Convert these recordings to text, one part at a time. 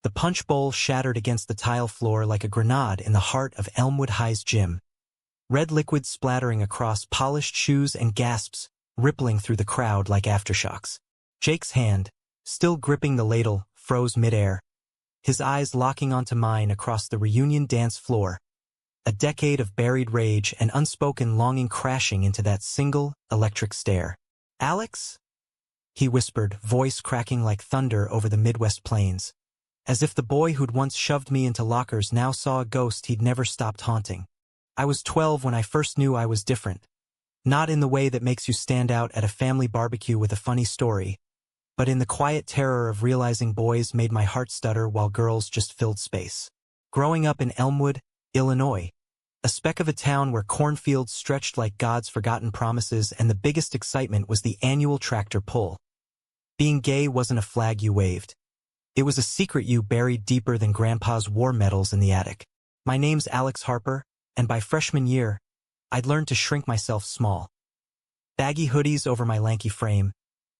The punch bowl shattered against the tile floor like a grenade in the heart of Elmwood High's gym. Red liquid splattering across polished shoes and gasps rippling through the crowd like aftershocks. Jake's hand, still gripping the ladle, froze midair, his eyes locking onto mine across the reunion dance floor. A decade of buried rage and unspoken longing crashing into that single, electric stare. "Alex?" he whispered, voice cracking like thunder over the Midwest plains. As if the boy who'd once shoved me into lockers now saw a ghost he'd never stopped haunting. I was 12 when I first knew I was different. Not in the way that makes you stand out at a family barbecue with a funny story, but in the quiet terror of realizing boys made my heart stutter while girls just filled space. Growing up in Elmwood, Illinois, a speck of a town where cornfields stretched like God's forgotten promises and the biggest excitement was the annual tractor pull. Being gay wasn't a flag you waved. It was a secret you buried deeper than Grandpa's war medals in the attic. My name's Alex Harper, and by freshman year, I'd learned to shrink myself small. Baggy hoodies over my lanky frame,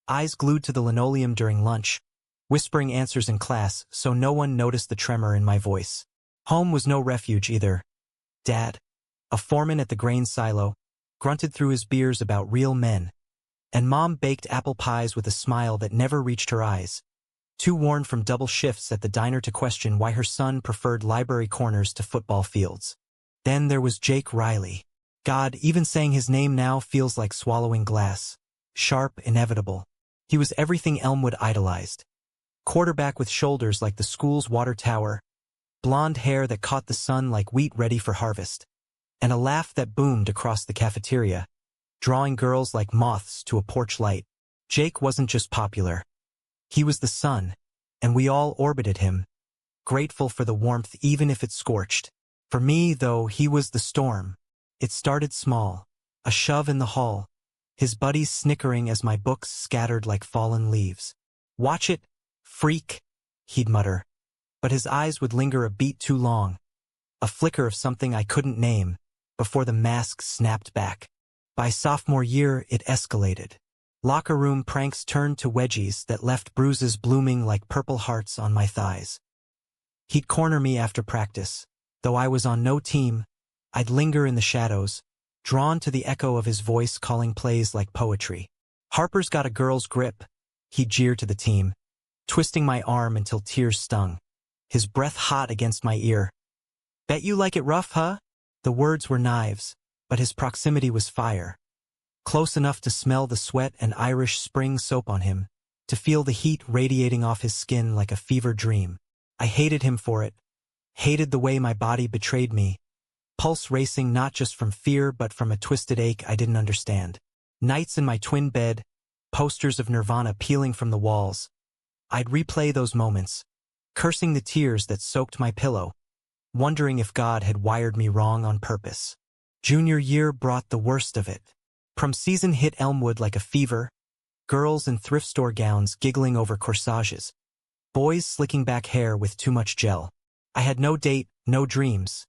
eyes glued to the linoleum during lunch, whispering answers in class so no one noticed the tremor in my voice. Home was no refuge either. Dad, a foreman at the grain silo, grunted through his beers about real men, and Mom baked apple pies with a smile that never reached her eyes, too worn from double shifts at the diner to question why her son preferred library corners to football fields. Then there was Jake Riley. God, even saying his name now feels like swallowing glass. Sharp, inevitable. He was everything Elmwood idolized. Quarterback with shoulders like the school's water tower, blonde hair that caught the sun like wheat ready for harvest, and a laugh that boomed across the cafeteria, drawing girls like moths to a porch light. Jake wasn't just popular. He was the sun, and we all orbited him, grateful for the warmth even if it scorched. For me, though, he was the storm. It started small, a shove in the hall, his buddies snickering as my books scattered like fallen leaves. "Watch it, freak," he'd mutter, but his eyes would linger a beat too long, a flicker of something I couldn't name, before the mask snapped back. By sophomore year, it escalated. Locker room pranks turned to wedgies that left bruises blooming like purple hearts on my thighs. He'd corner me after practice. Though I was on no team, I'd linger in the shadows, drawn to the echo of his voice calling plays like poetry. "Harper's got a girl's grip," he'd jeer to the team, twisting my arm until tears stung, his breath hot against my ear. "Bet you like it rough, huh?" The words were knives, but his proximity was fire. Close enough to smell the sweat and Irish Spring soap on him, to feel the heat radiating off his skin like a fever dream. I hated him for it, hated the way my body betrayed me, pulse racing not just from fear but from a twisted ache I didn't understand. Nights in my twin bed, posters of Nirvana peeling from the walls. I'd replay those moments, cursing the tears that soaked my pillow, wondering if God had wired me wrong on purpose. Junior year brought the worst of it. Prom season hit Elmwood like a fever, girls in thrift store gowns giggling over corsages, boys slicking back hair with too much gel. I had no date, no dreams,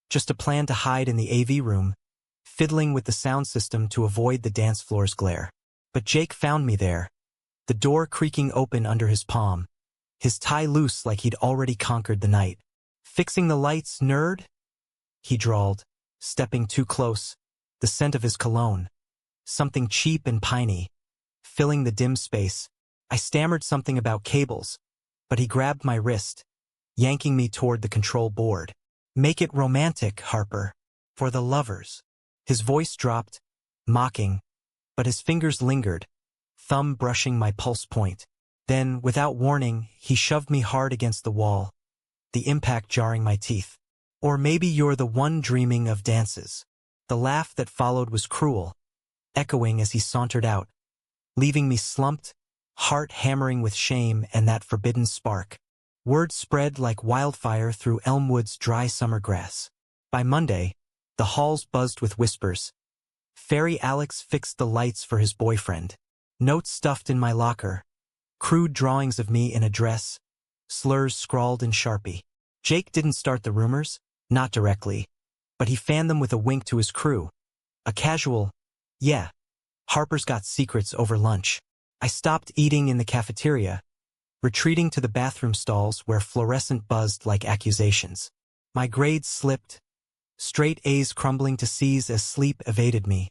just a plan to hide in the AV room, fiddling with the sound system to avoid the dance floor's glare. But Jake found me there, the door creaking open under his palm, his tie loose like he'd already conquered the night. "Fixing the lights, nerd?" he drawled, stepping too close, the scent of his cologne, something cheap and piney, filling the dim space. I stammered something about cables, but he grabbed my wrist, yanking me toward the control board. "Make it romantic, Harper. For the lovers." His voice dropped, mocking, but his fingers lingered, thumb brushing my pulse point. Then, without warning, he shoved me hard against the wall, the impact jarring my teeth. "Or maybe you're the one dreaming of dances." The laugh that followed was cruel, echoing as he sauntered out, leaving me slumped, heart hammering with shame and that forbidden spark. Word spread like wildfire through Elmwood's dry summer grass. By Monday, the halls buzzed with whispers. Fairy Alex fixed the lights for his boyfriend. Notes stuffed in my locker. Crude drawings of me in a dress. Slurs scrawled in Sharpie. Jake didn't start the rumors, not directly, but he fanned them with a wink to his crew. A casual, "Yeah, Harper's got secrets over lunch." I stopped eating in the cafeteria, retreating to the bathroom stalls where fluorescent buzzed like accusations. My grades slipped, straight A's crumbling to C's as sleep evaded me,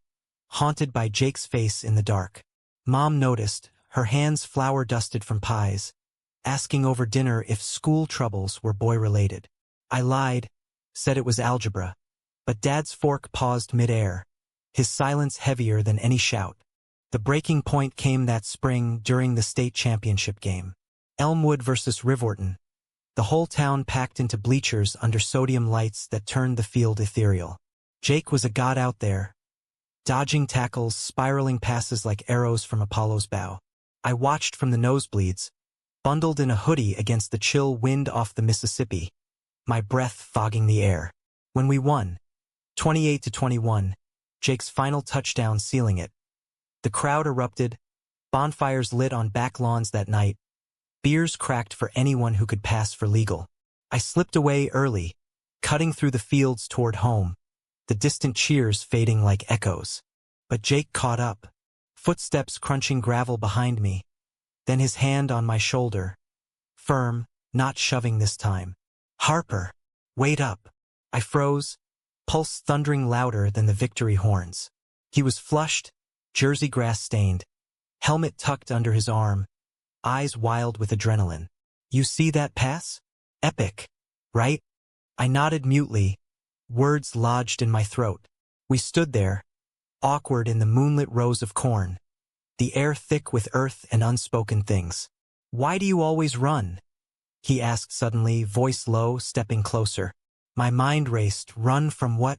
haunted by Jake's face in the dark. Mom noticed, her hands flour-dusted from pies, asking over dinner if school troubles were boy-related. I lied, said it was algebra, but Dad's fork paused mid-air, his silence heavier than any shout. The breaking point came that spring during the state championship game. Elmwood versus Rivorton. The whole town packed into bleachers under sodium lights that turned the field ethereal. Jake was a god out there, dodging tackles, spiraling passes like arrows from Apollo's bow. I watched from the nosebleeds, bundled in a hoodie against the chill wind off the Mississippi, my breath fogging the air. When we won, 28-21, Jake's final touchdown sealing it. The crowd erupted, bonfires lit on back lawns that night, beers cracked for anyone who could pass for legal. I slipped away early, cutting through the fields toward home, the distant cheers fading like echoes. But Jake caught up, footsteps crunching gravel behind me, then his hand on my shoulder, firm, not shoving this time. "Harper, wait up." I froze, pulse thundering louder than the victory horns. He was flushed, jersey grass-stained, helmet tucked under his arm, eyes wild with adrenaline. "You see that pass? Epic, right?" I nodded mutely, words lodged in my throat. We stood there, awkward in the moonlit rows of corn, the air thick with earth and unspoken things. "Why do you always run?" he asked suddenly, voice low, stepping closer. My mind raced. Run from what?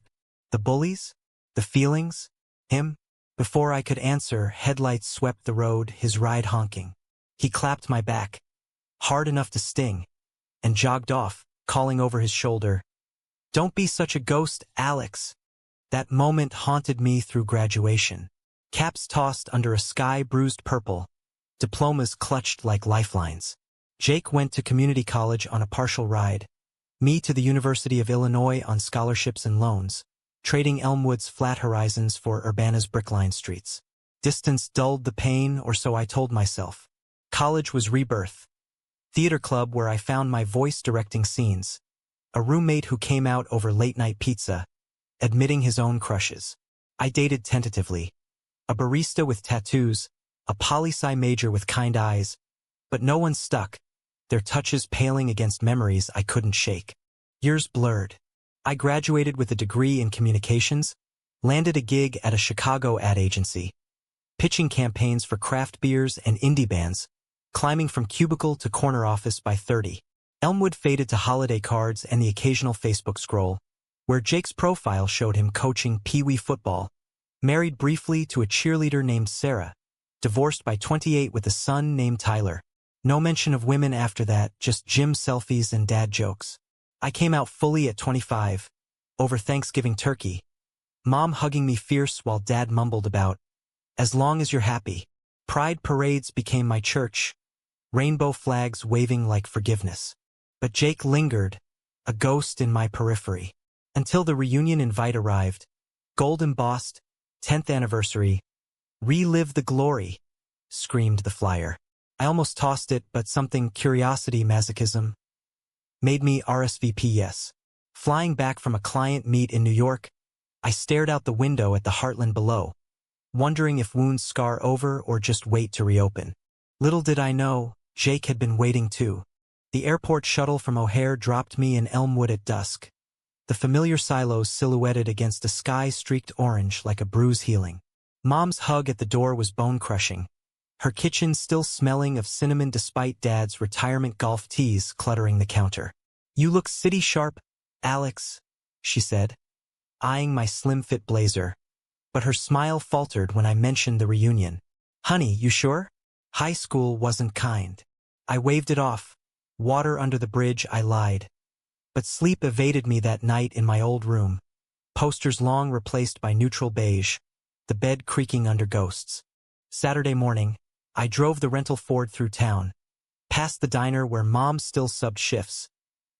The bullies? The feelings? Him? Before I could answer, headlights swept the road, his ride honking. He clapped my back, hard enough to sting, and jogged off, calling over his shoulder, "Don't be such a ghost, Alex." That moment haunted me through graduation. Caps tossed under a sky bruised purple, diplomas clutched like lifelines. Jake went to community college on a partial ride, me to the University of Illinois on scholarships and loans, trading Elmwood's flat horizons for Urbana's brick-lined streets. Distance dulled the pain, or so I told myself. College was rebirth. Theater club where I found my voice directing scenes. A roommate who came out over late-night pizza, admitting his own crushes. I dated tentatively. A barista with tattoos, a poli-sci major with kind eyes, but no one stuck, their touches paling against memories I couldn't shake. Years blurred. I graduated with a degree in communications, landed a gig at a Chicago ad agency, pitching campaigns for craft beers and indie bands, climbing from cubicle to corner office by 30. Elmwood faded to holiday cards and the occasional Facebook scroll, where Jake's profile showed him coaching pee-wee football, married briefly to a cheerleader named Sarah, divorced by 28 with a son named Tyler. No mention of women after that, just gym selfies and dad jokes. I came out fully at 25, over Thanksgiving turkey, Mom hugging me fierce while Dad mumbled about, "As long as you're happy." Pride parades became my church, rainbow flags waving like forgiveness. But Jake lingered, a ghost in my periphery, until the reunion invite arrived, gold embossed, 10th anniversary. "Relive the glory," screamed the flyer. I almost tossed it, but something, curiosity, masochism, made me RSVP yes. Flying back from a client meet in New York, I stared out the window at the heartland below, wondering if wounds scar over or just wait to reopen. Little did I know, Jake had been waiting too. The airport shuttle from O'Hare dropped me in Elmwood at dusk, the familiar silos silhouetted against a sky streaked orange like a bruise healing. Mom's hug at the door was bone-crushing, her kitchen still smelling of cinnamon despite Dad's retirement golf tees cluttering the counter. "You look city sharp, Alex," she said, eyeing my slim-fit blazer, but her smile faltered when I mentioned the reunion. "Honey, you sure? High school wasn't kind." I waved it off. "Water under the bridge," I lied. But sleep evaded me that night in my old room, posters long replaced by neutral beige, the bed creaking under ghosts. Saturday morning, I drove the rental Ford through town, past the diner where Mom still subbed shifts,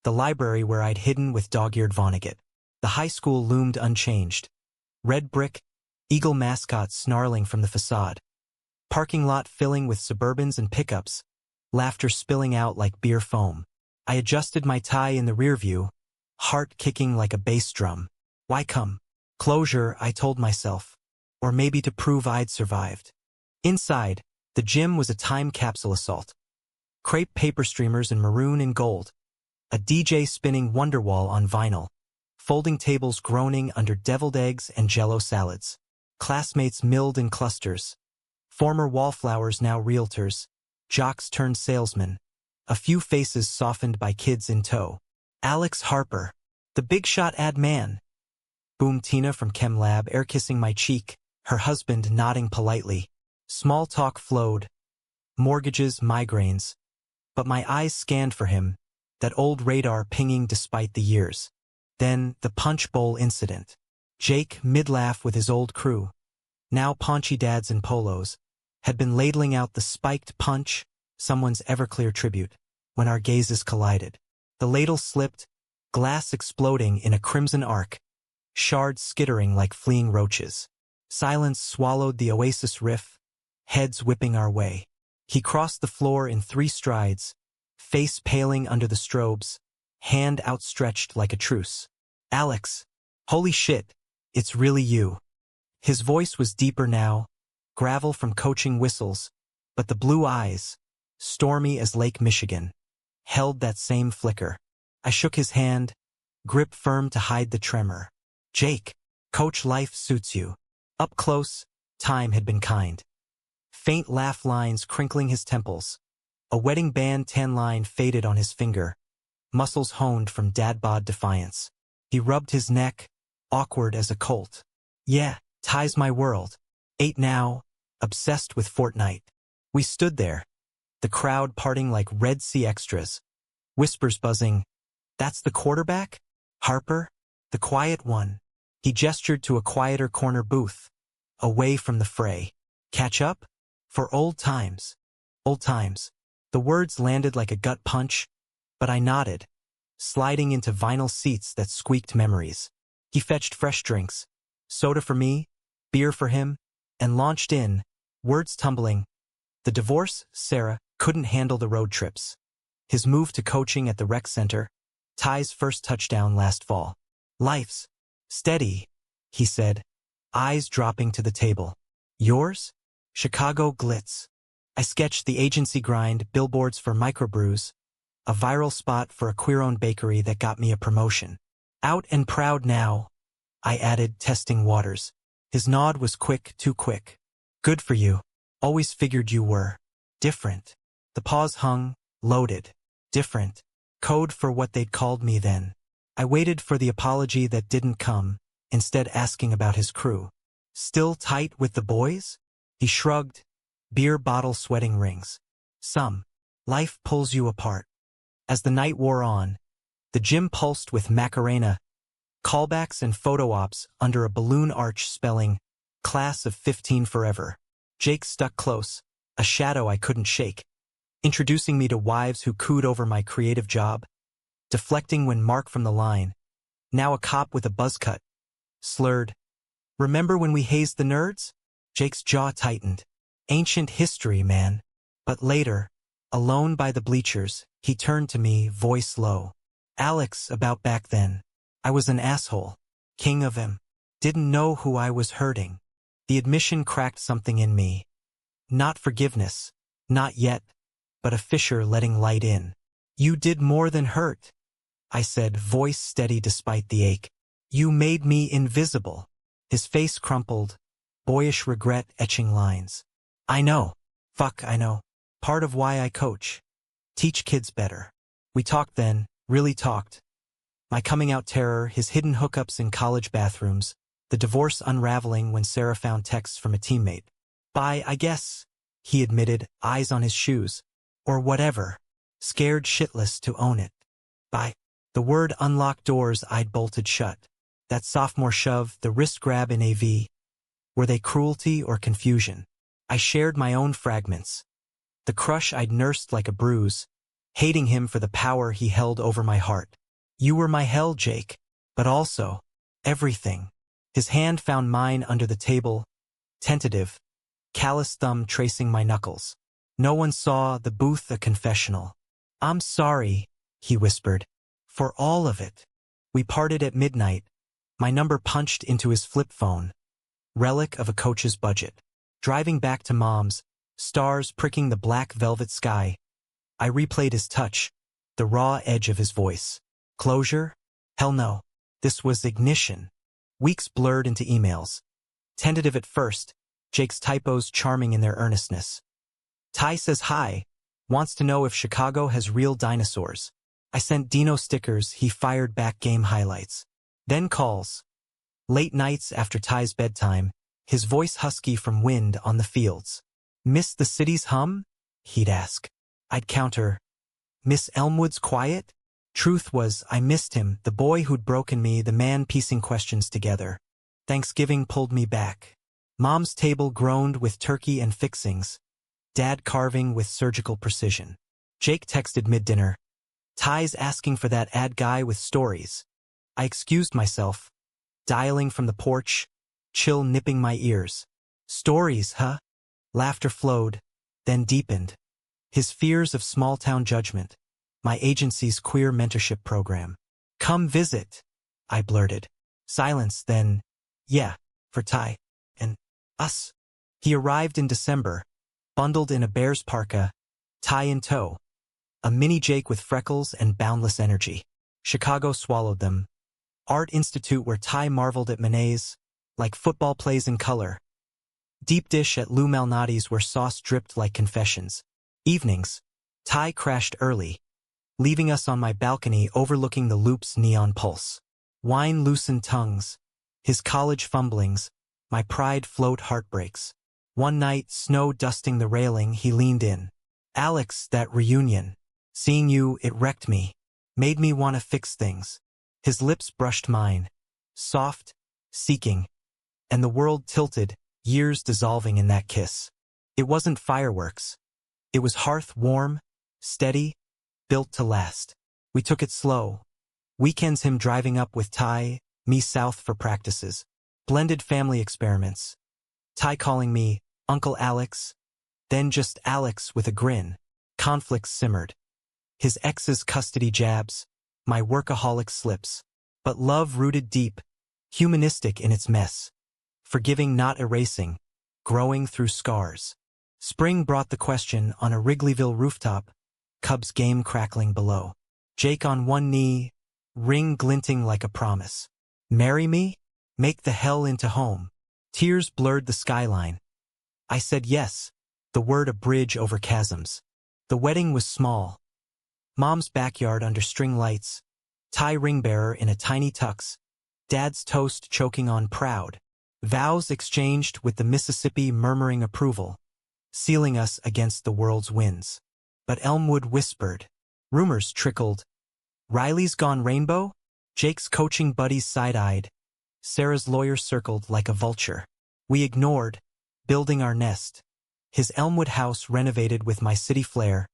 the library where I'd hidden with dog-eared Vonnegut. The high school loomed unchanged. Red brick, eagle mascot snarling from the facade. Parking lot filling with Suburbans and pickups, laughter spilling out like beer foam. I adjusted my tie in the rear view, heart kicking like a bass drum. Why come? Closure, I told myself. Or maybe to prove I'd survived. Inside, the gym was a time capsule assault. Crepe paper streamers in maroon and gold. A DJ spinning Wonderwall on vinyl. Folding tables groaning under deviled eggs and Jell-O salads. Classmates milled in clusters. Former wallflowers now realtors. Jocks turned salesmen. A few faces softened by kids in tow. Alex Harper, the big shot ad man. Boom Tina from Chem Lab air-kissing my cheek, her husband nodding politely. Small talk flowed. Mortgages, migraines. But my eyes scanned for him, that old radar pinging despite the years. Then, the punch bowl incident. Jake, mid-laugh with his old crew, now paunchy dads in polos, had been ladling out the spiked punch, someone's Everclear tribute, when our gazes collided. The ladle slipped, glass exploding in a crimson arc, shards skittering like fleeing roaches. Silence swallowed the Oasis riff, heads whipping our way. He crossed the floor in 3 strides, face paling under the strobes, hand outstretched like a truce. Alex, holy shit, it's really you. His voice was deeper now, gravel from coaching whistles, but the blue eyes, stormy as Lake Michigan, held that same flicker. I shook his hand, grip firm to hide the tremor. Jake, coach life suits you. Up close, time had been kind. Faint laugh lines crinkling his temples. A wedding band tan line faded on his finger, muscles honed from dad bod defiance. He rubbed his neck, awkward as a colt. Yeah, ties my world. 8 now, obsessed with Fortnite. We stood there, the crowd parting like Red Sea extras. Whispers buzzing. That's the quarterback? Harper? The quiet one. He gestured to a quieter corner booth, away from the fray. Catch up? For old times. Old times. The words landed like a gut punch, but I nodded, sliding into vinyl seats that squeaked memories. He fetched fresh drinks, soda for me, beer for him, and launched in, words tumbling. The divorce, Sarah, couldn't handle the road trips. His move to coaching at the rec center, Ty's first touchdown last fall. Life's steady, he said, eyes dropping to the table. Yours? Chicago glitz. I sketched the agency grind, billboards for microbrews, a viral spot for a queer-owned bakery that got me a promotion. Out and proud now, I added, testing waters. His nod was quick, too quick. Good for you. Always figured you were. Different. The pause hung, loaded. Different. Code for what they'd called me then. I waited for the apology that didn't come, instead asking about his crew. Still tight with the boys? He shrugged, beer bottle sweating rings. Some. Life pulls you apart. As the night wore on, the gym pulsed with Macarena, callbacks and photo ops under a balloon arch spelling, Class of 15 forever. Jake stuck close, a shadow I couldn't shake, introducing me to wives who cooed over my creative job, deflecting when Mark from the line, now a cop with a buzz cut, slurred. Remember when we hazed the nerds? Jake's jaw tightened. Ancient history, man. But later, alone by the bleachers, he turned to me, voice low. Alex, about back then. I was an asshole. King of him. Didn't know who I was hurting. The admission cracked something in me. Not forgiveness. Not yet. But a fissure letting light in. You did more than hurt, I said, voice steady despite the ache. You made me invisible. His face crumpled, boyish regret etching lines. I know. Fuck, I know. Part of why I coach. Teach kids better. We talked then, really talked. My coming out terror, his hidden hookups in college bathrooms, the divorce unraveling when Sarah found texts from a teammate. Bye, I guess, he admitted, eyes on his shoes. Or whatever. Scared shitless to own it. Bye. The word unlocked doors I'd bolted shut. That sophomore shove, the wrist grab in AV. Were they cruelty or confusion? I shared my own fragments. The crush I'd nursed like a bruise, hating him for the power he held over my heart. You were my hell, Jake, but also everything. His hand found mine under the table, tentative, callous thumb tracing my knuckles. No one saw the booth a confessional. "I'm sorry," he whispered. "For all of it." We parted at midnight, my number punched into his flip phone, relic of a coach's budget. Driving back to Mom's, stars pricking the black velvet sky, I replayed his touch, the raw edge of his voice. Closure? Hell no. This was ignition. Weeks blurred into emails. Tentative at first, Jake's typos charming in their earnestness. Ty says hi, wants to know if Chicago has real dinosaurs. I sent Dino stickers, he fired back game highlights. Then calls. Late nights after Ty's bedtime, his voice husky from wind on the fields. "Miss the city's hum?" he'd ask. I'd counter, "Miss Elmwood's quiet?" Truth was, I missed him, the boy who'd broken me, the man piecing questions together. Thanksgiving pulled me back. Mom's table groaned with turkey and fixings. Dad carving with surgical precision. Jake texted mid-dinner. "Ty's asking for that ad guy with stories." I excused myself, dialing from the porch, chill nipping my ears. "Stories, huh?" Laughter flowed, then deepened. His fears of small-town judgment. My agency's queer mentorship program. "Come visit," I blurted. Silence, then, "Yeah, for Ty. And us." He arrived in December, bundled in a Bears parka, Ty in tow. A mini Jake with freckles and boundless energy. Chicago swallowed them. Art Institute where Ty marveled at Manet's, like football plays in color. Deep dish at Lou Malnati's where sauce dripped like confessions. Evenings, Ty crashed early, leaving us on my balcony overlooking the Loop's neon pulse. Wine loosened tongues, his college fumblings, my pride float heartbreaks. One night, snow dusting the railing, he leaned in. "Alex, that reunion. Seeing you, it wrecked me. Made me want to fix things." His lips brushed mine. Soft, seeking. And the world tilted, years dissolving in that kiss. It wasn't fireworks. It was hearth warm, steady, built to last. We took it slow. Weekends him driving up with Ty, me south for practices. Blended family experiments. Ty calling me Uncle Alex, then just Alex with a grin. Conflicts simmered. His ex's custody jabs, my workaholic slips. But love rooted deep, humanistic in its mess. Forgiving not erasing, growing through scars. Spring brought the question on a Wrigleyville rooftop, Cubs game crackling below. Jake on one knee, ring glinting like a promise. "Marry me? Make the hell into home." Tears blurred the skyline. I said yes, the word a bridge over chasms. The wedding was small. Mom's backyard under string lights, Ty ring-bearer in a tiny tux, Dad's toast choking on proud. Vows exchanged with the Mississippi murmuring approval, sealing us against the world's winds. But Elmwood whispered. Rumors trickled. Riley's gone rainbow? Jake's coaching buddies side-eyed. Sarah's lawyer circled like a vulture. We ignored, building our nest. His Elmwood house renovated with my city flair.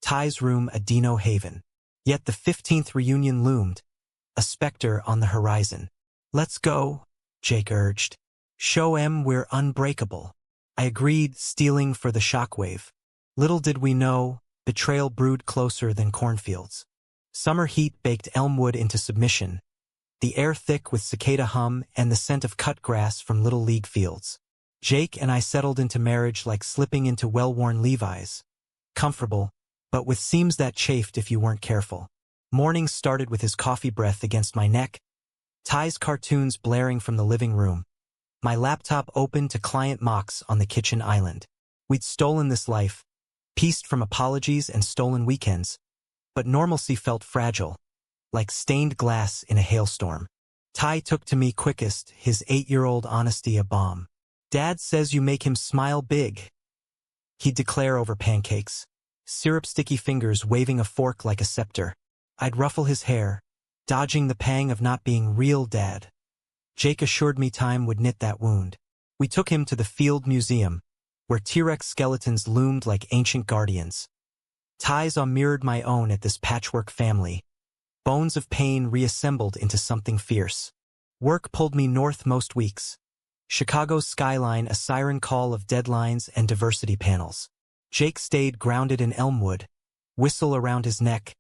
Ty's room a Dino haven. Yet the 15th reunion loomed, a specter on the horizon. "Let's go," Jake urged. "Show 'em we're unbreakable." I agreed, stealing for the shockwave. Little did we know, betrayal brewed closer than cornfields. Summer heat baked Elmwood into submission, the air thick with cicada hum and the scent of cut grass from Little League fields. Jake and I settled into marriage like slipping into well-worn Levi's. Comfortable, but with seams that chafed if you weren't careful. Mornings started with his coffee breath against my neck, Ty's cartoons blaring from the living room, my laptop open to client mocks on the kitchen island. We'd stolen this life, pieced from apologies and stolen weekends, but normalcy felt fragile, like stained glass in a hailstorm. Ty took to me quickest, his 8-year-old honesty a bomb. "Dad says you make him smile big," he'd declare over pancakes, syrup-sticky fingers waving a fork like a scepter. I'd ruffle his hair, dodging the pang of not being real dad. Jake assured me time would knit that wound. We took him to the Field Museum, where T-Rex skeletons loomed like ancient guardians. Ty's mirrored my own at this patchwork family, bones of pain reassembled into something fierce. Work pulled me north most weeks. Chicago's skyline a siren call of deadlines and diversity panels. Jake stayed grounded in Elmwood, whistle around his neck,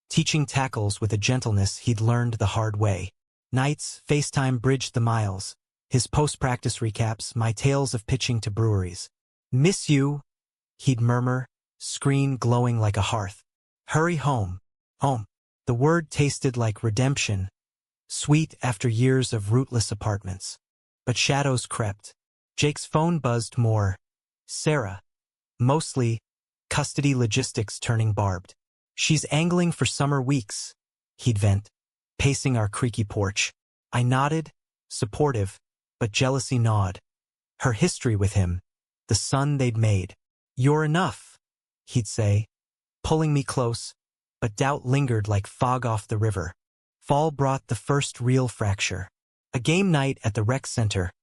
teaching tackles with a gentleness he'd learned the hard way. Nights, FaceTime bridged the miles, his post-practice recaps, my tales of pitching to breweries. "Miss you," he'd murmur, screen glowing like a hearth. "Hurry home, home." The word tasted like redemption, sweet after years of rootless apartments. But shadows crept. Jake's phone buzzed more. Sarah. Mostly, custody logistics turning barbed. "She's angling for summer weeks," he'd vent, pacing our creaky porch. I nodded, supportive, but jealousy gnawed. Her history with him, the son they'd made. "You're enough," he'd say, pulling me close, but doubt lingered like fog off the river. Fall brought the first real fracture. A game night at the rec center.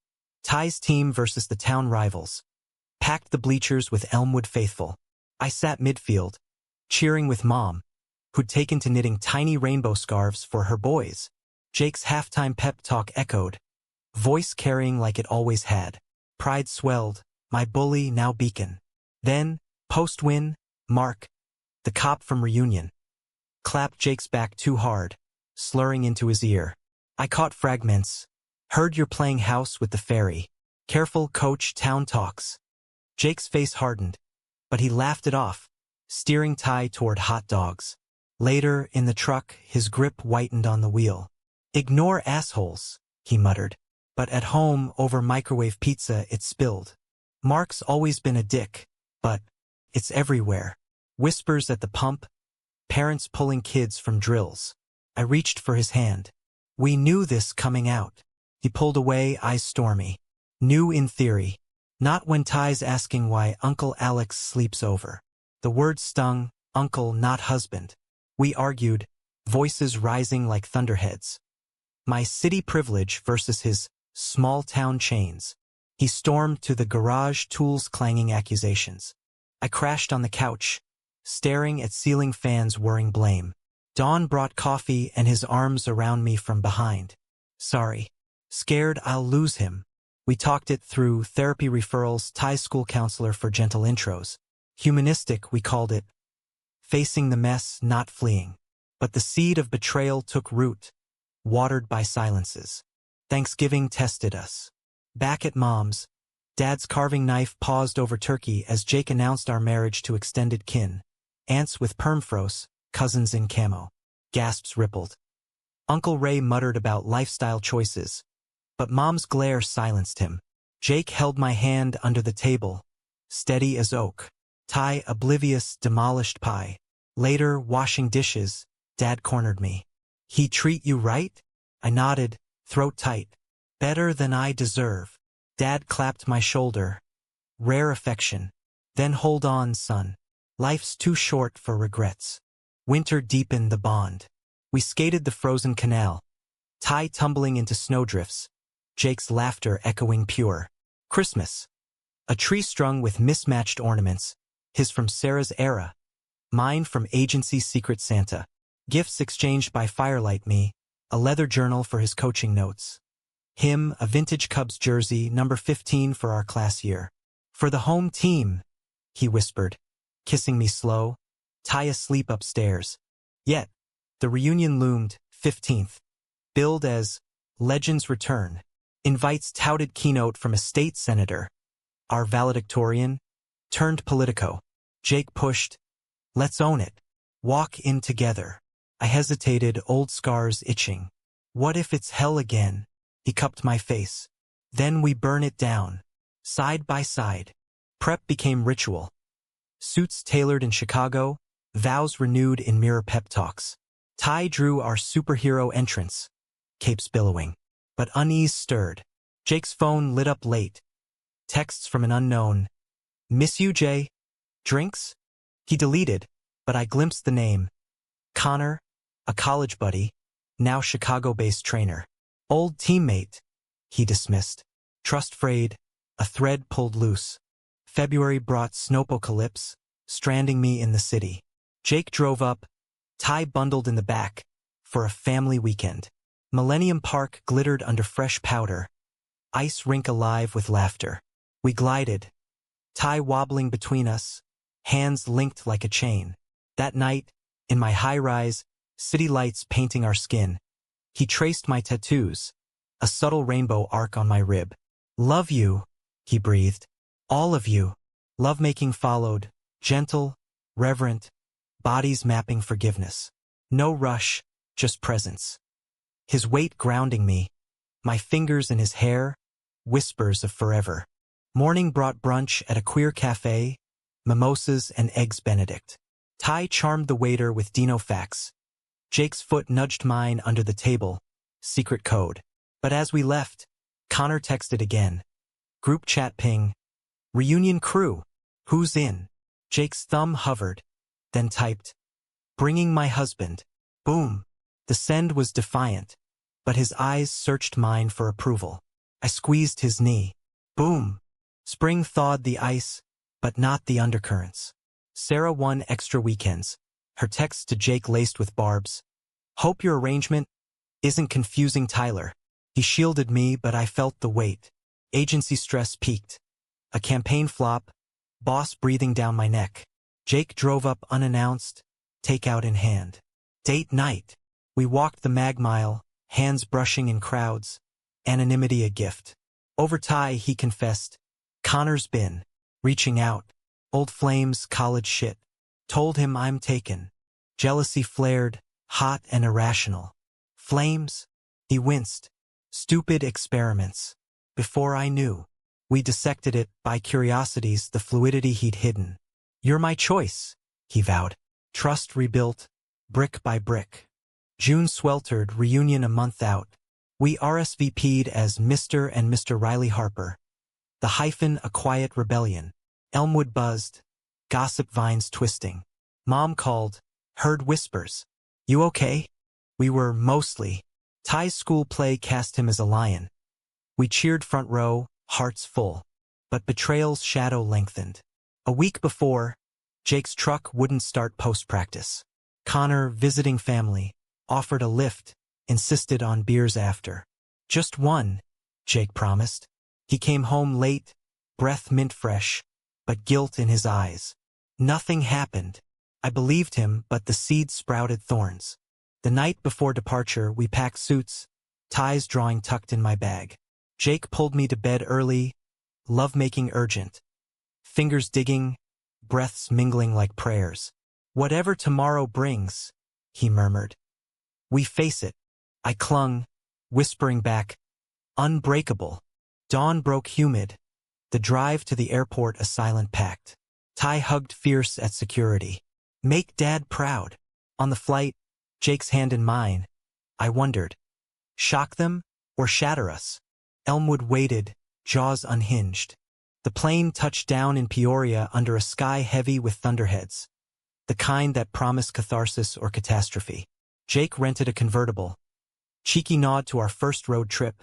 Ty's team versus the town rivals. Packed the bleachers with Elmwood faithful. I sat midfield, cheering with Mom, who'd taken to knitting tiny rainbow scarves for her boys. Jake's halftime pep talk echoed, voice carrying like it always had. Pride swelled, my bully now beacon. Then, post-win, Mark, the cop from reunion, clapped Jake's back too hard, slurring into his ear. I caught fragments. "Heard you're playing house with the fairy. Careful, coach, town talks." Jake's face hardened, but he laughed it off, steering Ty toward hot dogs. Later, in the truck, his grip whitened on the wheel. "Ignore assholes," he muttered. But at home, over microwave pizza, it spilled. Mark's always been a dick, but it's everywhere. Whispers at the pump, parents pulling kids from drills. I reached for his hand. "We knew this coming out." He pulled away, eyes stormy. "Knew in theory. Not when Ty's asking why Uncle Alex sleeps over." The word stung, uncle, not husband. We argued, voices rising like thunderheads. My city privilege versus his small-town chains. He stormed to the garage, tools clanging accusations. I crashed on the couch, staring at ceiling fans whirring blame. Dawn brought coffee and his arms around me from behind. "Sorry. Scared I'll lose him." We talked it through, therapy referrals, Thai school counselor for gentle intros. Humanistic, we called it. Facing the mess, not fleeing. But the seed of betrayal took root, watered by silences. Thanksgiving tested us. Back at Mom's, Dad's carving knife paused over turkey as Jake announced our marriage to extended kin. Aunts with permfrost, cousins in camo. Gasps rippled. Uncle Ray muttered about lifestyle choices, but Mom's glare silenced him. Jake held my hand under the table, steady as oak. Ty, oblivious, demolished pie. Later, washing dishes, Dad cornered me. "He treat you right?" I nodded, throat tight. "Better than I deserve." Dad clapped my shoulder. "Rare affection. Then hold on, son. Life's too short for regrets." Winter deepened the bond. We skated the frozen canal, Ty tumbling into snowdrifts, Jake's laughter echoing pure. Christmas. A tree strung with mismatched ornaments, his from Sarah's era, mine from agency Secret Santa. Gifts exchanged by firelight, me, a leather journal for his coaching notes. Him, a vintage Cubs jersey, number 15 for our class year. "For the home team," he whispered, kissing me slow, Ty asleep upstairs. Yet, the reunion loomed, 15th. Billed as Legends Return. Invites touted keynote from a state senator. Our valedictorian turned politico. Jake pushed, "Let's own it. Walk in together." I hesitated, old scars itching. "What if it's hell again?" He cupped my face. "Then we burn it down. Side by side." Prep became ritual. Suits tailored in Chicago, vows renewed in mirror pep talks. Ty drew our superhero entrance, capes billowing. But unease stirred. Jake's phone lit up late. Texts from an unknown. "Miss you, Jay? Drinks?" He deleted, but I glimpsed the name. Connor, a college buddy, now Chicago-based trainer. "Old teammate," he dismissed. Trust frayed, a thread pulled loose. February brought snowpocalypse, stranding me in the city. Jake drove up, Ty bundled in the back, for a family weekend. Millennium Park glittered under fresh powder, ice rink alive with laughter. We glided, Ty wobbling between us, hands linked like a chain. That night, in my high-rise, city lights painting our skin, he traced my tattoos, a subtle rainbow arc on my rib. "Love you," he breathed. "All of you." Lovemaking followed, gentle, reverent, bodies mapping forgiveness. No rush, just presence. His weight grounding me, my fingers in his hair, whispers of forever. Morning brought brunch at a queer cafe, mimosas and eggs Benedict. Ty charmed the waiter with Dino facts. Jake's foot nudged mine under the table, secret code. But as we left, Connor texted again. Group chat ping. "Reunion crew. Who's in?" Jake's thumb hovered, then typed, "Bringing my husband." Boom. The send was defiant, but his eyes searched mine for approval. I squeezed his knee. Boom. Spring thawed the ice, but not the undercurrents. Sarah won extra weekends. Her text to Jake laced with barbs. "Hope your arrangement isn't confusing Tyler." He shielded me, but I felt the weight. Agency stress peaked. A campaign flop, boss breathing down my neck. Jake drove up unannounced, takeout in hand. Date night. We walked the mag mile, hands brushing in crowds, anonymity a gift. Over Ty, he confessed, "Connor's been reaching out. Old flames, college shit." Told him I'm taken. Jealousy flared, hot and irrational. Flames? He winced. Stupid experiments. Before I knew, we dissected it by curiosities, the fluidity he'd hidden. "You're my choice," he vowed. Trust rebuilt, brick by brick. June sweltered, reunion a month out. We RSVP'd as Mr. and Mr. Riley Harper. The hyphen a quiet rebellion. Elmwood buzzed, gossip vines twisting. Mom called, heard whispers. "You okay?" We were mostly. Ty's school play cast him as a lion. We cheered front row, hearts full. But betrayal's shadow lengthened. A week before, Jake's truck wouldn't start post-practice. Connor, visiting family, offered a lift, insisted on beers after. "Just one," Jake promised. He came home late, breath mint fresh, but guilt in his eyes. Nothing happened. I believed him, but the seed sprouted thorns. The night before departure, we packed suits, Ty's drawing tucked in my bag. Jake pulled me to bed early, lovemaking urgent. Fingers digging, breaths mingling like prayers. "Whatever tomorrow brings," he murmured. "We face it." I clung, whispering back, "Unbreakable." Dawn broke humid. The drive to the airport a silent pact. Ty hugged fierce at security. "Make Dad proud." On the flight, Jake's hand in mine. I wondered. Shock them or shatter us? Elmwood waited, jaws unhinged. The plane touched down in Peoria under a sky heavy with thunderheads. The kind that promised catharsis or catastrophe. Jake rented a convertible. Cheeky nod to our first road trip,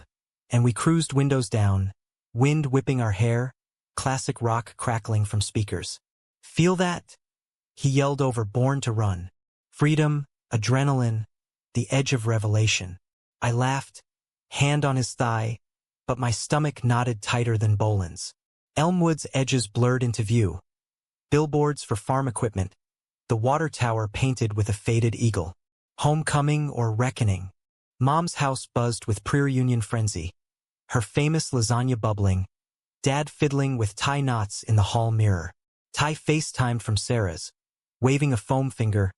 and we cruised windows down, wind whipping our hair, classic rock crackling from speakers. "Feel that?" He yelled over Born to Run. Freedom, adrenaline, the edge of revelation. I laughed, hand on his thigh, but my stomach knotted tighter than Boland's. Elmwood's edges blurred into view. Billboards for farm equipment, the water tower painted with a faded eagle. Homecoming or reckoning. Mom's house buzzed with pre-reunion frenzy. Her famous lasagna bubbling. Dad fiddling with tie knots in the hall mirror. Ty FaceTimed from Sarah's, waving a foam finger.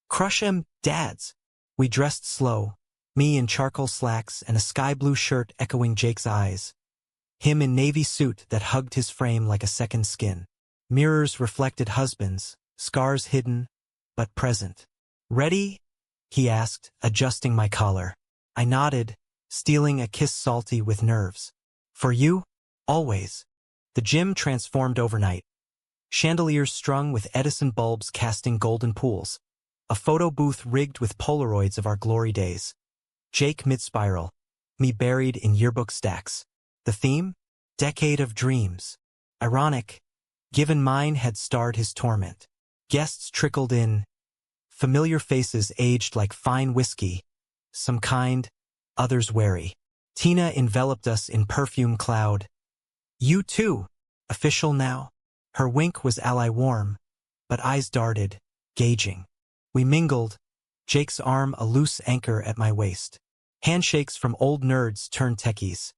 "Crush 'em, dads." We dressed slow, me in charcoal slacks and a sky blue shirt echoing Jake's eyes. Him in navy suit that hugged his frame like a second skin. Mirrors reflected husbands, scars hidden, but present. "Ready?" he asked, adjusting my collar. I nodded, stealing a kiss salty with nerves. "For you? Always." The gym transformed overnight. Chandeliers strung with Edison bulbs casting golden pools. A photo booth rigged with Polaroids of our glory days. Jake mid-spiral, me buried in yearbook stacks. The theme? Decade of Dreams. Ironic, given mine had starred his torment. Guests trickled in, familiar faces aged like fine whiskey, some kind, others wary. Tina enveloped us in perfume cloud. "You too, official now." Her wink was ally warm, but eyes darted, gauging. We mingled, Jake's arm a loose anchor at my waist. Handshakes from old nerds turned techies.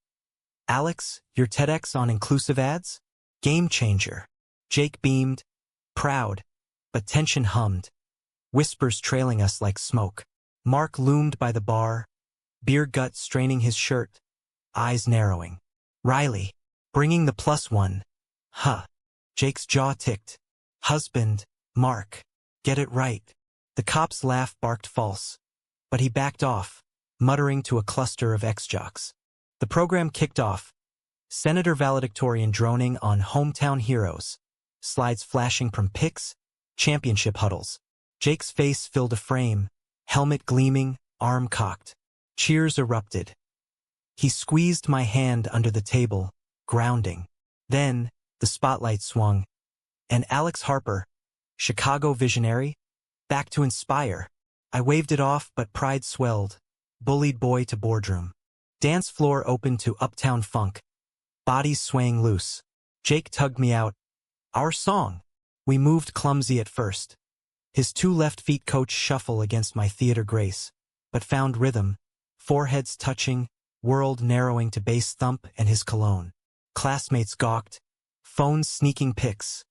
Alex, your TEDx on inclusive ads? Game changer. Jake beamed, proud, but tension hummed. Whispers trailing us like smoke. Mark loomed by the bar, beer gut straining his shirt, eyes narrowing. Riley, bringing the +1. Huh. Jake's jaw ticked. Husband, Mark. Get it right. The cop's laugh barked false, but he backed off, muttering to a cluster of ex-jocks. The program kicked off, Senator valedictorian droning on hometown heroes, slides flashing from pics, championship huddles. Jake's face filled a frame, helmet gleaming, arm cocked. Cheers erupted. He squeezed my hand under the table, grounding. Then, the spotlight swung, and Alex Harper, Chicago visionary, back to inspire. I waved it off, but pride swelled, bullied boy to boardroom. Dance floor opened to uptown funk, bodies swaying loose. Jake tugged me out. Our song. We moved clumsy at first. His 2 left feet coach shuffle against my theater grace, but found rhythm, foreheads touching, world narrowing to bass thump and his cologne. Classmates gawked, phones sneaking pics.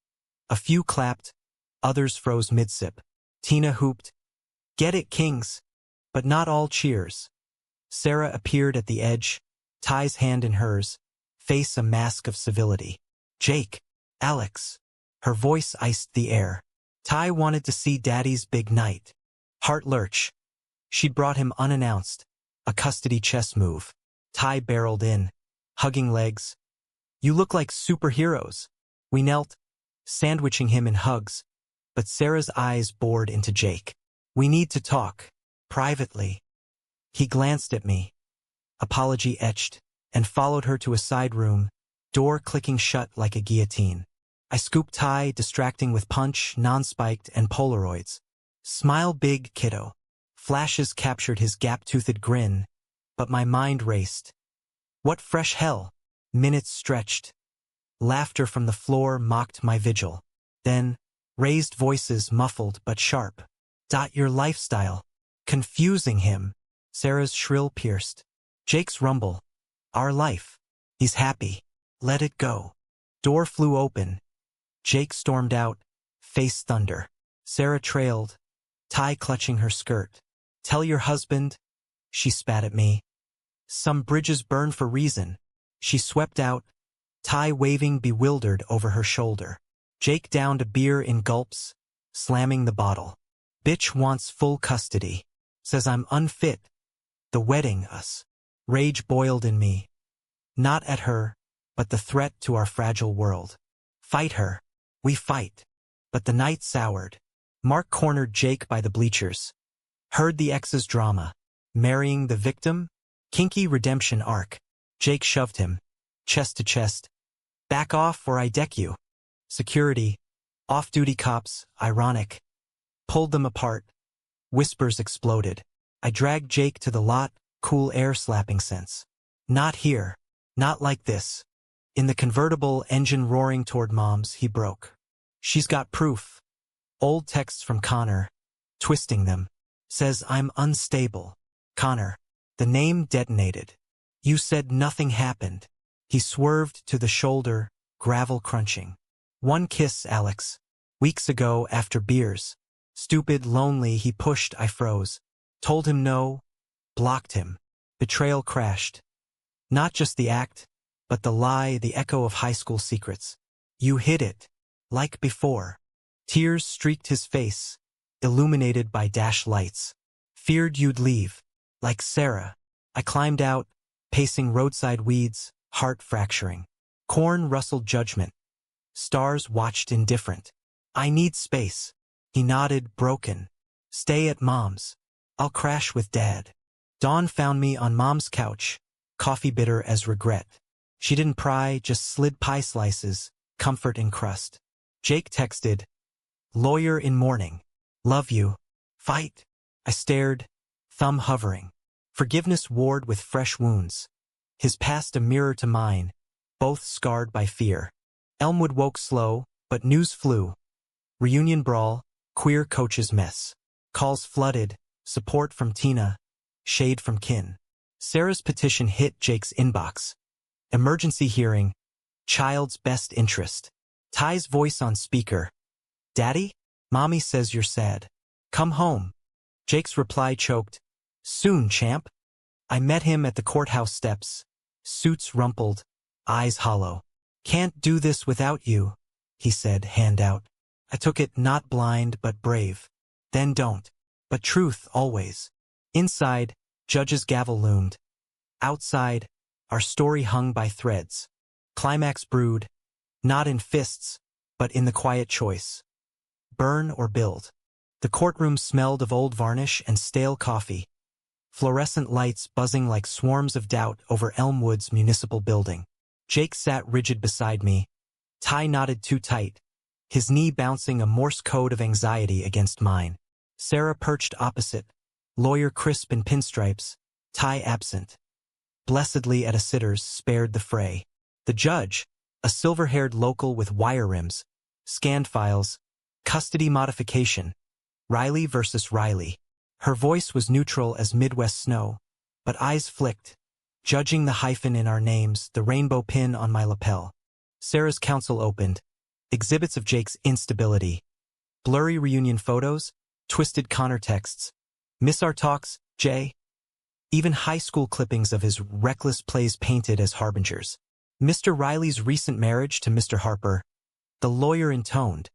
A few clapped, others froze mid-sip. Tina hooped, "Get it, Kings!" But not all cheers. Sarah appeared at the edge, Ty's hand in hers, face a mask of civility. Jake, Alex. Her voice iced the air. Ty wanted to see Daddy's big night. Heart lurch. She'd brought him unannounced, a custody chess move. Ty barreled in, hugging legs. You look like superheroes. We knelt, sandwiching him in hugs, but Sarah's eyes bored into Jake. We need to talk, privately. He glanced at me, apology etched, and followed her to a side room, door clicking shut like a guillotine. I scooped Ty, distracting with punch, non-spiked, and Polaroids. Smile big, kiddo. Flashes captured his gap-toothed grin, but my mind raced. What fresh hell? Minutes stretched. Laughter from the floor mocked my vigil. Then, raised voices muffled but sharp. Your lifestyle. Confusing him. Sarah's shrill pierced. Jake's rumble. Our life. He's happy. Let it go. Door flew open. Jake stormed out, face thunder. Sarah trailed, Ty clutching her skirt. Tell your husband, she spat at me. Some bridges burn for reason. She swept out, Ty waving bewildered over her shoulder. Jake downed a beer in gulps, slamming the bottle. Bitch wants full custody. Says I'm unfit. The wedding, us. Rage boiled in me. Not at her, but the threat to our fragile world. Fight her. We fight. But the night soured. Mark cornered Jake by the bleachers. Heard the ex's drama. Marrying the victim? Kinky redemption arc. Jake shoved him. Chest to chest. Back off or I deck you. Security. Off-duty cops, ironic. Pulled them apart. Whispers exploded. I dragged Jake to the lot, cool air slapping sense. Not here. Not like this. In the convertible, engine roaring toward Mom's, he broke. She's got proof. Old texts from Connor. Twisting them. Says I'm unstable. Connor. The name detonated. You said nothing happened. He swerved to the shoulder, gravel crunching. One kiss, Alex. Weeks ago, after beers. Stupid, lonely, he pushed, I froze. Told him no. Blocked him. Betrayal crashed. Not just the act, but the lie, the echo of high school secrets. You hid it. Like before. Tears streaked his face, illuminated by dash lights. Feared you'd leave. Like Sarah. I climbed out, pacing roadside weeds, heart fracturing. Corn rustled judgment. Stars watched indifferent. I need space. He nodded, broken. Stay at Mom's. I'll crash with Dad. Dawn found me on Mom's couch, coffee bitter as regret. She didn't pry, just slid pie slices, comfort in crust. Jake texted, lawyer in mourning. Love you. Fight. I stared, thumb hovering. Forgiveness warred with fresh wounds. His past a mirror to mine, both scarred by fear. Elmwood woke slow, but news flew. Reunion brawl, queer coaches mess. Calls flooded, support from Tina, shade from Kin. Sarah's petition hit Jake's inbox. Emergency hearing, child's best interest. Ty's voice on speaker. Daddy? Mommy says you're sad. Come home. Jake's reply choked. Soon, champ. I met him at the courthouse steps. Suits rumpled, eyes hollow. Can't do this without you, he said, hand out. I took it not blind but brave. Then don't. But truth always. Inside, judge's gavel loomed. Outside, our story hung by threads. Climax brewed, not in fists, but in the quiet choice. Burn or build. The courtroom smelled of old varnish and stale coffee. Fluorescent lights buzzing like swarms of doubt over Elmwood's municipal building. Jake sat rigid beside me. Ty knotted too tight, his knee bouncing a Morse code of anxiety against mine. Sarah perched opposite, lawyer crisp in pinstripes, Ty absent. Blessedly at a sitter's spared the fray. The judge, a silver-haired local with wire rims, scanned files, custody modification, Riley versus Riley. Her voice was neutral as Midwest snow, but eyes flicked, judging the hyphen in our names, the rainbow pin on my lapel. Sarah's counsel opened, exhibits of Jake's instability. Blurry reunion photos, twisted Connor texts. Miss our talks, Jay? Even high school clippings of his reckless plays painted as harbingers. Mr. Riley's recent marriage to Mr. Harper, the lawyer intoned,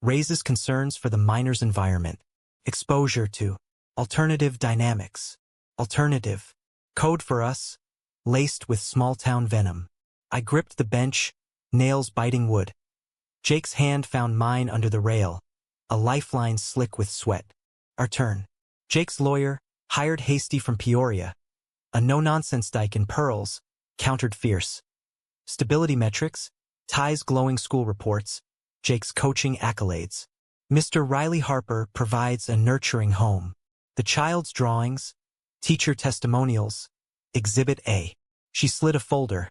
raises concerns for the minor's environment, exposure to alternative dynamics, alternative, code for us, laced with small-town venom. I gripped the bench, nails biting wood. Jake's hand found mine under the rail, a lifeline slick with sweat. Our turn. Jake's lawyer, hired hasty from Peoria, a no-nonsense dyke in pearls, countered fierce. Stability metrics, Ty's glowing school reports, Jake's coaching accolades. Mr. Riley Harper provides a nurturing home. The child's drawings, teacher testimonials, Exhibit A. She slid a folder.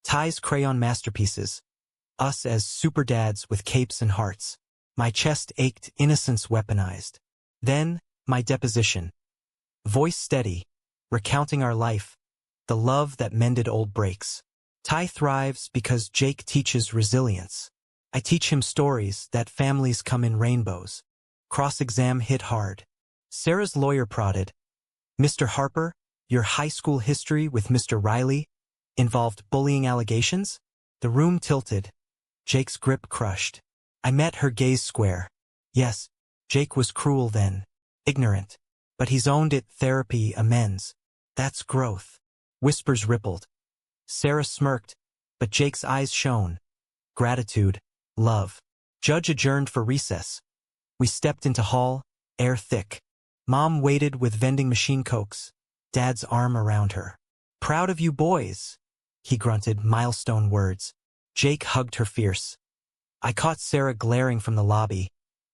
Ty's crayon masterpieces. Us as super dads with capes and hearts. My chest ached, innocence weaponized. Then, my deposition. Voice steady, recounting our life, the love that mended old breaks. Ty thrives because Jake teaches resilience. I teach him stories that families come in rainbows. Cross-exam hit hard. Sarah's lawyer prodded. Mr. Harper, your high school history with Mr. Riley involved bullying allegations? The room tilted. Jake's grip crushed. I met her gaze square. Yes, Jake was cruel then, ignorant. But he's owned it. Therapy, amends. That's growth. Whispers rippled. Sarah smirked, but Jake's eyes shone. Gratitude, love. Judge adjourned for recess. We stepped into hall, air thick. Mom waited with vending machine cokes, Dad's arm around her. Proud of you boys, he grunted milestone words. Jake hugged her fierce. I caught Sarah glaring from the lobby,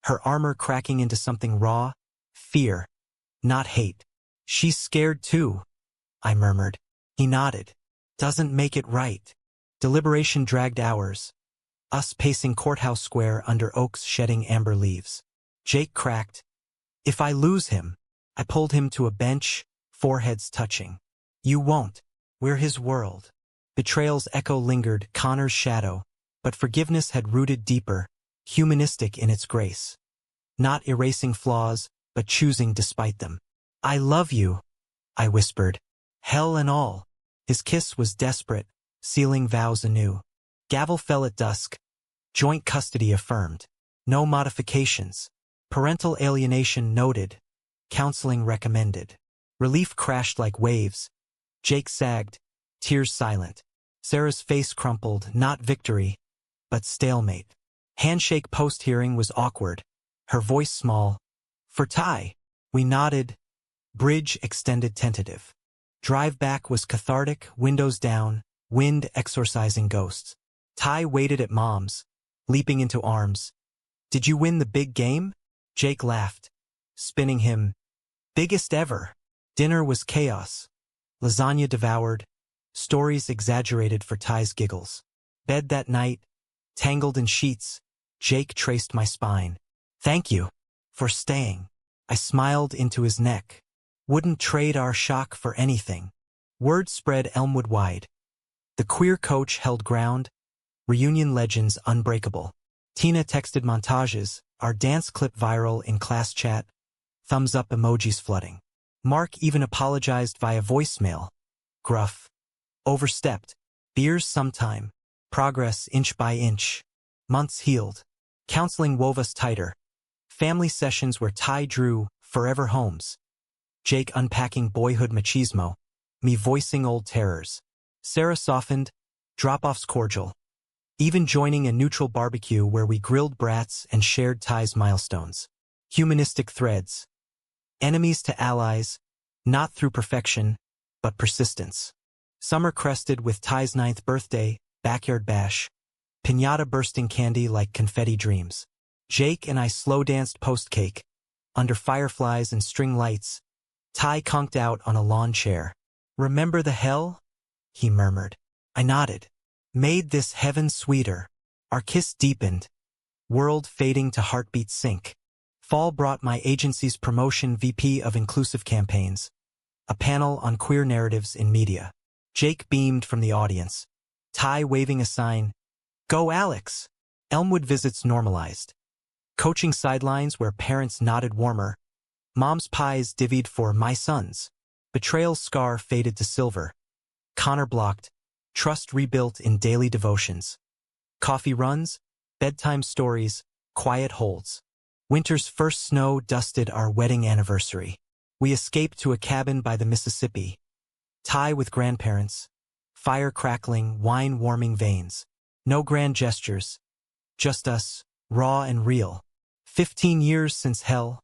her armor cracking into something raw, fear, not hate. She's scared too, I murmured. He nodded. Doesn't make it right. Deliberation dragged hours. Us pacing courthouse square under oaks shedding amber leaves. Jake cracked. If I lose him, I pulled him to a bench, foreheads touching. You won't. We're his world. Betrayal's echo lingered, Connor's shadow, but forgiveness had rooted deeper, humanistic in its grace. Not erasing flaws, but choosing despite them. I love you, I whispered. Hell and all. His kiss was desperate, sealing vows anew. Gavel fell at dusk. Joint custody affirmed. No modifications. Parental alienation noted. Counseling recommended. Relief crashed like waves. Jake sagged, tears silent. Sarah's face crumpled, not victory, but stalemate. Handshake post-hearing was awkward, her voice small. For Ty, we nodded. Bridge extended tentative. Drive back was cathartic, windows down, wind exorcising ghosts. Ty waited at Mom's, leaping into arms. Did you win the big game? Jake laughed, spinning him. Biggest ever. Dinner was chaos. Lasagna devoured, stories exaggerated for Ty's giggles. Bed that night, tangled in sheets, Jake traced my spine. Thank you for staying. I smiled into his neck. Wouldn't trade our shock for anything. Word spread Elmwood wide. The queer coach held ground. Reunion legends unbreakable. Tina texted montages, our dance clip viral in class chat. Thumbs up emojis flooding. Mark even apologized via voicemail. Gruff. Overstepped. Beers sometime. Progress inch by inch. Months healed. Counseling wove us tighter. Family sessions where Ty drew forever homes. Jake unpacking boyhood machismo. Me voicing old terrors. Sarah softened. Drop-offs cordial. Even joining a neutral barbecue where we grilled brats and shared Ty's milestones. Humanistic threads. Enemies to allies, not through perfection, but persistence. Summer crested with Ty's 9th birthday, backyard bash. Piñata bursting candy like confetti dreams. Jake and I slow danced post-cake. Under fireflies and string lights. Ty conked out on a lawn chair. Remember the hell? He murmured. I nodded. Made this heaven sweeter. Our kiss deepened. World fading to heartbeat sync. Fall brought my agency's promotion VP of Inclusive Campaigns. A panel on queer narratives in media. Jake beamed from the audience. Ty waving a sign. Go Alex! Elmwood visits normalized. Coaching sidelines where parents nodded warmer. Mom's pies divvied for my sons. Betrayal's scar faded to silver. Connor blocked. Trust rebuilt in daily devotions. Coffee runs, bedtime stories, quiet holds. Winter's first snow dusted our wedding anniversary. We escaped to a cabin by the Mississippi. Ty with grandparents. Fire crackling, wine warming veins. No grand gestures. Just us, raw and real. 15 years since hell,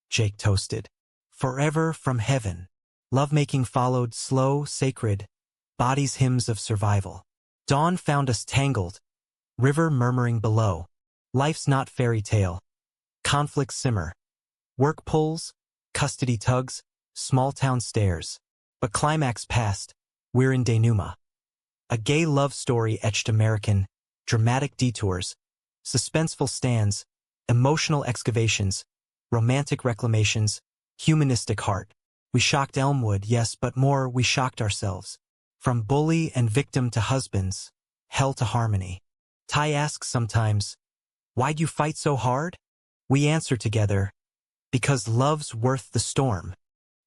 Jake toasted. Forever from heaven. Lovemaking followed, slow, sacred. Bodies hymns of survival. Dawn found us tangled. River murmuring below. Life's not fairy tale. Conflicts simmer. Work pulls, custody tugs, small town stares. But climax past, we're in denouement. A gay love story etched American, dramatic detours, suspenseful stands, emotional excavations, romantic reclamations, humanistic heart. We shocked Elmwood, yes, but more, we shocked ourselves. From bully and victim to husbands, hell to harmony. Ty asks sometimes, why'd you fight so hard? We answer together, because love's worth the storm.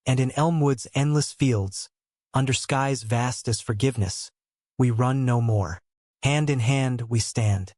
And in Elmwood's endless fields, under skies vast as forgiveness, we run no more. Hand in hand we stand.